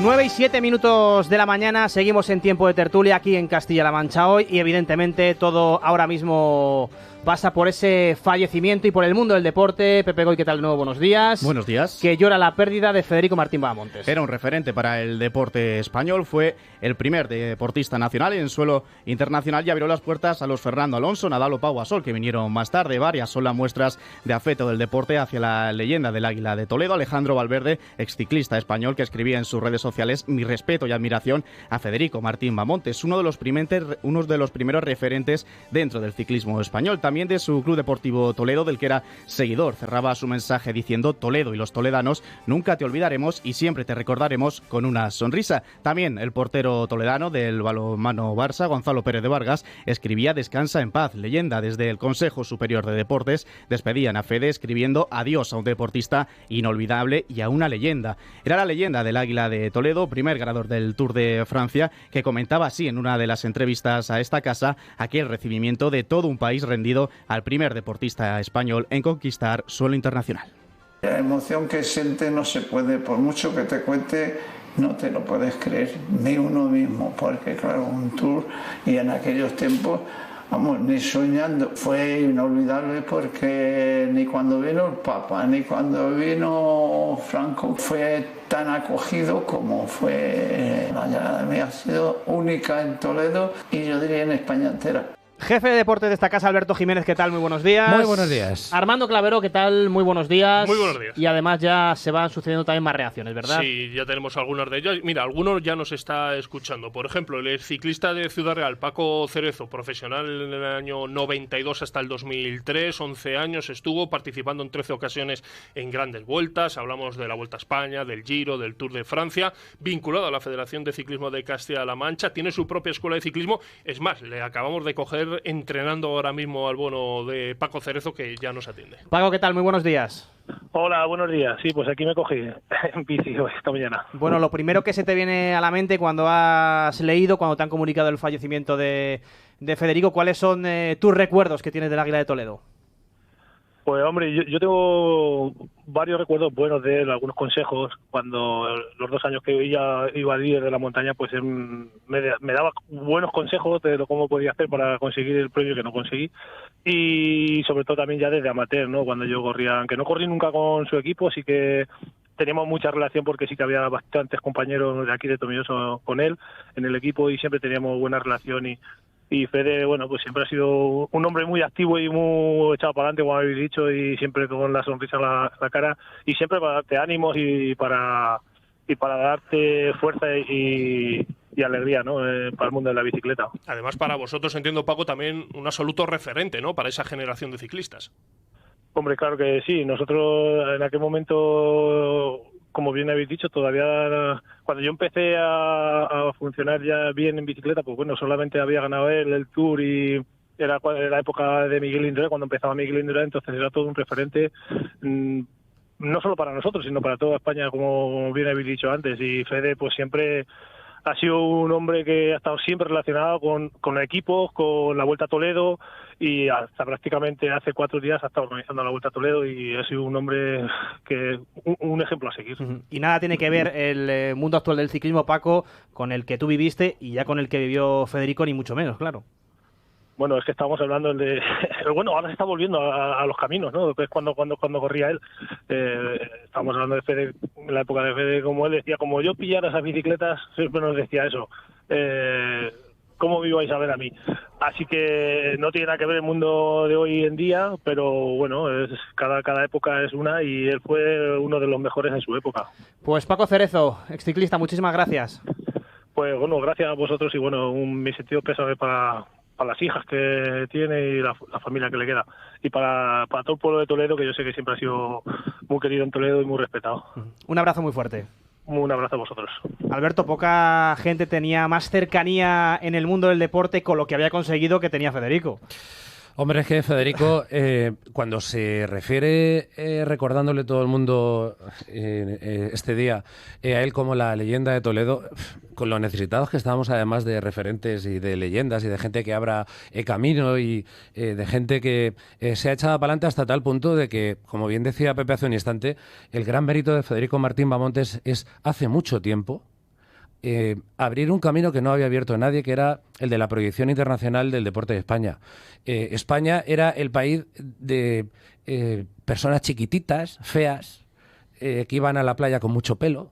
9:07 de la mañana, seguimos en tiempo de tertulia aquí en Castilla-La Mancha hoy y evidentemente todo ahora mismo pasa por ese fallecimiento y por el mundo del deporte. Pepe Goy, ¿qué tal de nuevo? Buenos días. Buenos días. Que llora la pérdida de Federico Martín Bahamontes. Era un referente para el deporte español, fue el primer deportista nacional en suelo internacional y abrió las puertas a los Fernando Alonso, Nadal o Pau Gasol, que vinieron más tarde. Varias son las muestras de afecto del deporte hacia la leyenda del Águila de Toledo, Alejandro Valverde, exciclista español, que escribía en sus redes sociales: mi respeto y admiración a Federico Martín Bahamontes, uno de los primeros referentes dentro del ciclismo español. También de su Club Deportivo Toledo, del que era seguidor. Cerraba su mensaje diciendo: Toledo y los toledanos, nunca te olvidaremos y siempre te recordaremos con una sonrisa. También el portero toledano del balonmano Barça, Gonzalo Pérez de Vargas, escribía: descansa en paz, leyenda. Desde el Consejo Superior de Deportes despedían a Fede escribiendo: adiós a un deportista inolvidable y a una leyenda. Era la leyenda del Águila de Toledo, primer ganador del Tour de Francia, que comentaba así en una de las entrevistas a esta casa aquel recibimiento de todo un país rendido al primer deportista español en conquistar suelo internacional. La emoción que siente no se puede, por mucho que te cuente, no te lo puedes creer, ni uno mismo, porque claro, un tour y en aquellos tiempos, vamos, ni soñando, fue inolvidable porque ni cuando vino el Papa, ni cuando vino Franco fue tan acogido como fue. La llegada mía ha sido única en Toledo y yo diría en España entera. Jefe de deportes de esta casa, Alberto Jiménez, ¿qué tal? Muy buenos días. Muy buenos días. Armando Clavero, ¿qué tal? Muy buenos días. Muy buenos días. Y además ya se van sucediendo también más reacciones, ¿verdad? Sí, ya tenemos algunas de ellas. Mira, algunos ya nos está escuchando. Por ejemplo, el ciclista de Ciudad Real, Paco Cerezo, profesional en el año 92 hasta el 2003, 11 años, estuvo participando en 13 ocasiones en grandes vueltas. Hablamos de la Vuelta a España, del Giro, del Tour de Francia, vinculado a la Federación de Ciclismo de Castilla-La Mancha. Tiene su propia escuela de ciclismo. Es más, le acabamos de coger entrenando ahora mismo al bono de Paco Cerezo, que ya nos atiende. Paco, ¿qué tal? Muy buenos días. Hola, buenos días. Sí, pues aquí me cogí en bici esta mañana. Bueno, lo primero que se te viene a la mente cuando has leído, cuando te han comunicado el fallecimiento de Federico, ¿cuáles son tus recuerdos que tienes del Águila de Toledo? Pues hombre, yo tengo varios recuerdos buenos de él, algunos consejos. Cuando los 2 años que iba líder de la montaña, pues él me daba buenos consejos de cómo podía hacer para conseguir el premio que no conseguí. Y sobre todo también ya desde amateur, ¿no? Cuando yo corría, aunque no corrí nunca con su equipo, sí que teníamos mucha relación porque sí que había bastantes compañeros de aquí de Tomelloso con él en el equipo y siempre teníamos buena relación. Y Fede, bueno, pues siempre ha sido un hombre muy activo y muy echado para adelante, como habéis dicho, y siempre con la sonrisa en la cara, y siempre para darte ánimos y para darte fuerza y alegría, ¿no? Para el mundo de la bicicleta. Además, para vosotros, entiendo, Paco, también un absoluto referente, ¿no? Para esa generación de ciclistas. Hombre, claro que sí. Nosotros en aquel momento, como bien habéis dicho, todavía cuando yo empecé a funcionar ya bien en bicicleta, pues bueno, solamente había ganado él el Tour y era la época de Miguel Indurain, cuando empezaba Miguel Indurain, entonces era todo un referente, no solo para nosotros, sino para toda España, como bien habéis dicho antes. Y Fede, pues siempre ha sido un hombre que ha estado siempre relacionado con equipos, con la Vuelta a Toledo, y hasta prácticamente hace 4 días ha estado organizando la Vuelta a Toledo y ha sido un hombre que un ejemplo a seguir. Y nada tiene que ver el mundo actual del ciclismo, Paco, con el que tú viviste y ya con el que vivió Federico, ni mucho menos, claro. Bueno, es que estamos hablando de... Bueno, ahora se está volviendo a los caminos, ¿no? Que es cuando corría él. Estamos hablando de Fede, en la época de Fede, como él decía, como yo pillara esas bicicletas, siempre nos decía eso. ¿Cómo me ibais a ver a mí? Así que no tiene nada que ver el mundo de hoy en día, pero bueno, cada época es una y él fue uno de los mejores en su época. Pues Paco Cerezo, exciclista, muchísimas gracias. Pues bueno, gracias a vosotros y bueno, mi sentido pésame para las hijas que tiene y la familia que le queda. Y para todo el pueblo de Toledo, que yo sé que siempre ha sido muy querido en Toledo y muy respetado. Un abrazo muy fuerte. Un abrazo a vosotros. Alberto, poca gente tenía más cercanía en el mundo del deporte con lo que había conseguido que tenía Federico. Hombre, es que Federico, cuando se refiere, recordándole todo el mundo este día, a él como la leyenda de Toledo, con lo necesitados que estábamos además de referentes y de leyendas y de gente que abra camino y de gente que se ha echado para adelante hasta tal punto de que, como bien decía Pepe hace un instante, el gran mérito de Federico Martín Bahamontes es hace mucho tiempo abrir un camino que no había abierto nadie, que era el de la proyección internacional del deporte de España. España era el país de personas chiquititas, feas, que iban a la playa con mucho pelo,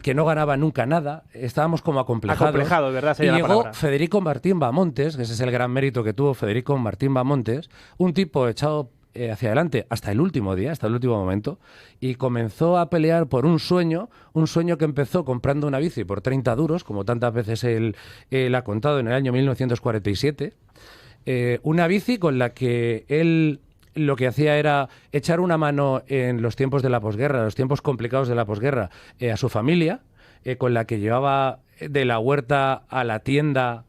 que no ganaban nunca nada, estábamos como acomplejados. Acomplejados, ¿verdad? Y llegó Federico Martín Bamontes, que ese es el gran mérito que tuvo Federico Martín Bamontes, un tipo echado hacia adelante hasta el último día, hasta el último momento, y comenzó a pelear por un sueño que empezó comprando una bici por 30 duros, como tantas veces él ha contado, en el año 1947, una bici con la que él lo que hacía era echar una mano en los tiempos de la posguerra, los tiempos complicados de la posguerra, a su familia, con la que llevaba de la huerta a la tienda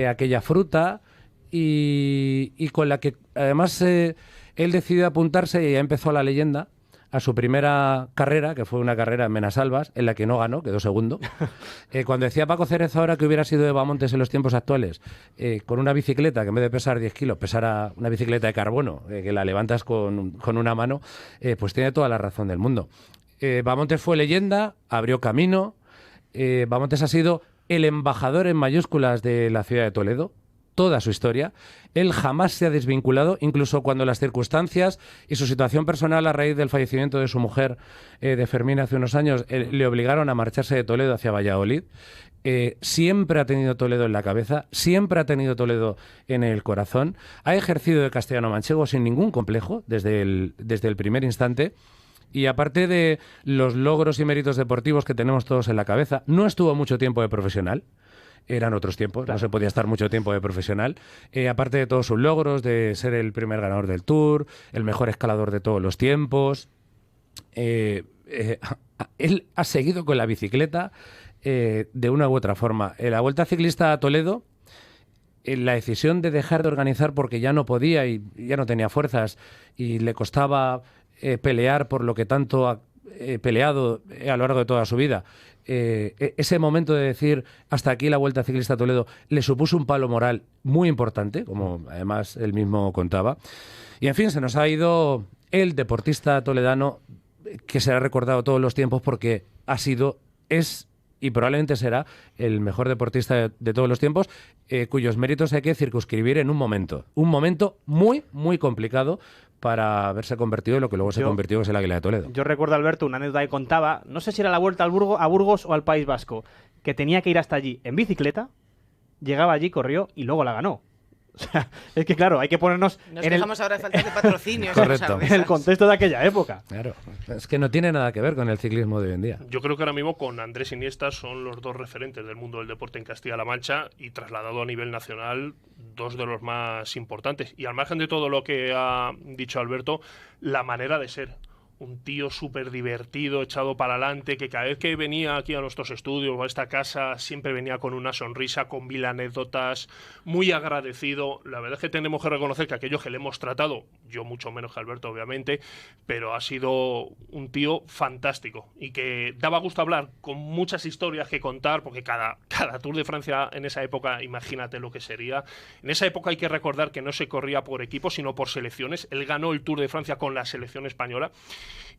aquella fruta, y con la que además él decidió apuntarse, y ya empezó la leyenda, a su primera carrera, que fue una carrera en Menasalvas, en la que no ganó, quedó segundo. Cuando decía Paco Cerezo ahora que hubiera sido de Bamontes en los tiempos actuales, con una bicicleta que en vez de pesar 10 kilos, pesara una bicicleta de carbono, que la levantas con una mano, pues tiene toda la razón del mundo. Bamontes fue leyenda, abrió camino. Bamontes ha sido el embajador en mayúsculas de la ciudad de Toledo, toda su historia. Él jamás se ha desvinculado, incluso cuando las circunstancias y su situación personal a raíz del fallecimiento de su mujer, de Fermín, hace unos años, le obligaron a marcharse de Toledo hacia Valladolid. Siempre ha tenido Toledo en la cabeza, siempre ha tenido Toledo en el corazón. Ha ejercido de castellano-manchego sin ningún complejo desde el primer instante. Y aparte de los logros y méritos deportivos que tenemos todos en la cabeza, no estuvo mucho tiempo de profesional. Eran otros tiempos, claro. No se podía estar mucho tiempo de profesional. Aparte de todos sus logros, de ser el primer ganador del Tour, el mejor escalador de todos los tiempos, él ha seguido con la bicicleta de una u otra forma. La Vuelta Ciclista a Toledo, la decisión de dejar de organizar porque ya no podía y ya no tenía fuerzas y le costaba pelear por lo que tanto ha peleado a lo largo de toda su vida. Ese momento de decir hasta aquí la Vuelta Ciclista a Toledo le supuso un palo moral muy importante, como además él mismo contaba. Y en fin, se nos ha ido el deportista toledano que será recordado todos los tiempos porque ha sido, es y probablemente será el mejor deportista de todos los tiempos, cuyos méritos hay que circunscribir en un momento muy, muy complicado para haberse convertido en lo que luego se convirtió, que es el Águila de Toledo. Yo recuerdo, Alberto, una anécdota que contaba, no sé si era la Vuelta a Burgos o al País Vasco, que tenía que ir hasta allí en bicicleta, llegaba allí, corrió y luego la ganó. O sea, es que claro, hay que ponernos dejamos ahora de falta de patrocinio. Correcto. En el contexto de aquella época. Claro, es que no tiene nada que ver con el ciclismo de hoy en día. Yo creo que ahora mismo con Andrés Iniesta son los dos referentes del mundo del deporte en Castilla-La Mancha y trasladado a nivel nacional, dos de los más importantes. Y al margen de todo lo que ha dicho Alberto, la manera de ser. Un tío súper divertido, echado para adelante, que cada vez que venía aquí a nuestros estudios o a esta casa siempre venía con una sonrisa, con mil anécdotas, muy agradecido. La verdad es que tenemos que reconocer que aquello que le hemos tratado, yo mucho menos que Alberto obviamente, pero ha sido un tío fantástico y que daba gusto hablar, con muchas historias que contar, porque cada Tour de Francia en esa época, imagínate lo que sería. En esa época hay que recordar que no se corría por equipos, sino por selecciones. Él ganó el Tour de Francia con la selección española.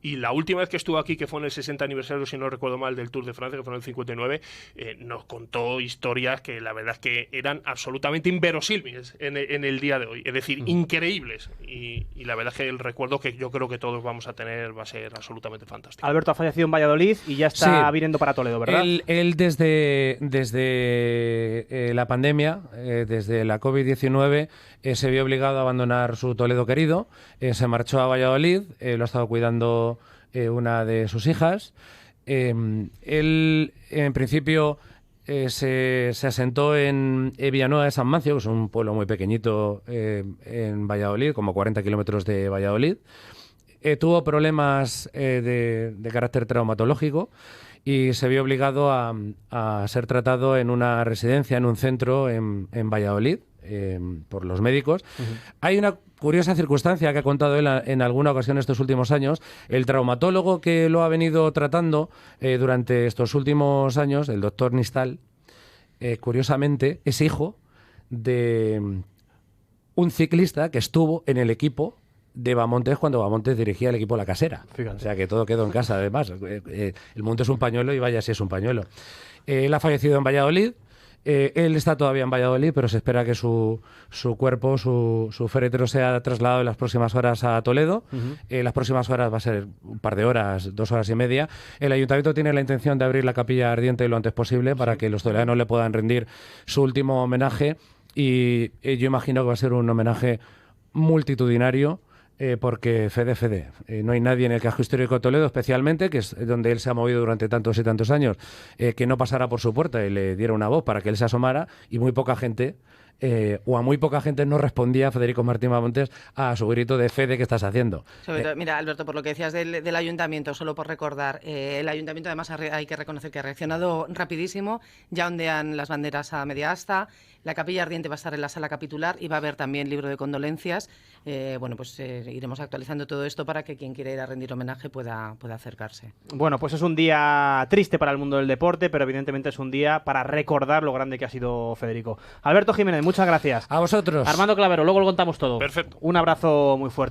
Y la última vez que estuvo aquí, que fue en el 60 aniversario, si no recuerdo mal, del Tour de Francia, que fue en el 59, nos contó historias que la verdad es que eran absolutamente inverosímiles en el día de hoy. Es decir, increíbles. Y la verdad es que el recuerdo que yo creo que todos vamos a tener va a ser absolutamente fantástico. Alberto ha fallecido en Valladolid y ya está viniendo para Toledo, ¿verdad? Él desde la pandemia, desde la COVID-19, se vio obligado a abandonar su Toledo querido, se marchó a Valladolid, lo ha estado cuidando una de sus hijas. Él, en principio, se asentó en Villanueva de San Mancio, que es un pueblo muy pequeñito en Valladolid, como 40 kilómetros de Valladolid. Tuvo problemas de carácter traumatológico y se vio obligado a ser tratado en una residencia, en un centro en Valladolid, por los médicos. Hay una curiosa circunstancia que ha contado él en alguna ocasión estos últimos años. El traumatólogo que lo ha venido tratando durante estos últimos años, el doctor Nistal, curiosamente es hijo de un ciclista que estuvo en el equipo de Bamontes cuando Bamontes dirigía el equipo La Casera. Fíjate. O sea que todo quedó en casa, además. El mundo es un pañuelo y vaya si es un pañuelo. Él ha fallecido en Valladolid. Él está todavía en Valladolid, pero se espera que su cuerpo, su féretro, sea trasladado en las próximas horas a Toledo. Las próximas horas va a ser un par de horas, 2 horas y media. El ayuntamiento tiene la intención de abrir la capilla ardiente lo antes posible para que los toledanos le puedan rendir su último homenaje. Y yo imagino que va a ser un homenaje multitudinario. Porque Fede, no hay nadie en el casco histórico de Toledo, especialmente, que es donde él se ha movido durante tantos y tantos años, que no pasara por su puerta y le diera una voz para que él se asomara, y muy poca gente, o a muy poca gente no respondía Federico Martín Bamontes a su grito de Fede, ¿qué estás haciendo? Sobre todo, mira, Alberto, por lo que decías del ayuntamiento, solo por recordar, el ayuntamiento además hay que reconocer que ha reaccionado rapidísimo, ya ondean las banderas a media asta, la capilla ardiente va a estar en la sala capitular y va a haber también libro de condolencias. Bueno, pues iremos actualizando todo esto para que quien quiera ir a rendir homenaje pueda acercarse. Bueno, pues es un día triste para el mundo del deporte, pero evidentemente es un día para recordar lo grande que ha sido Federico. Alberto Jiménez, muchas gracias. A vosotros. Armando Clavero, luego lo contamos todo. Perfecto. Un abrazo muy fuerte.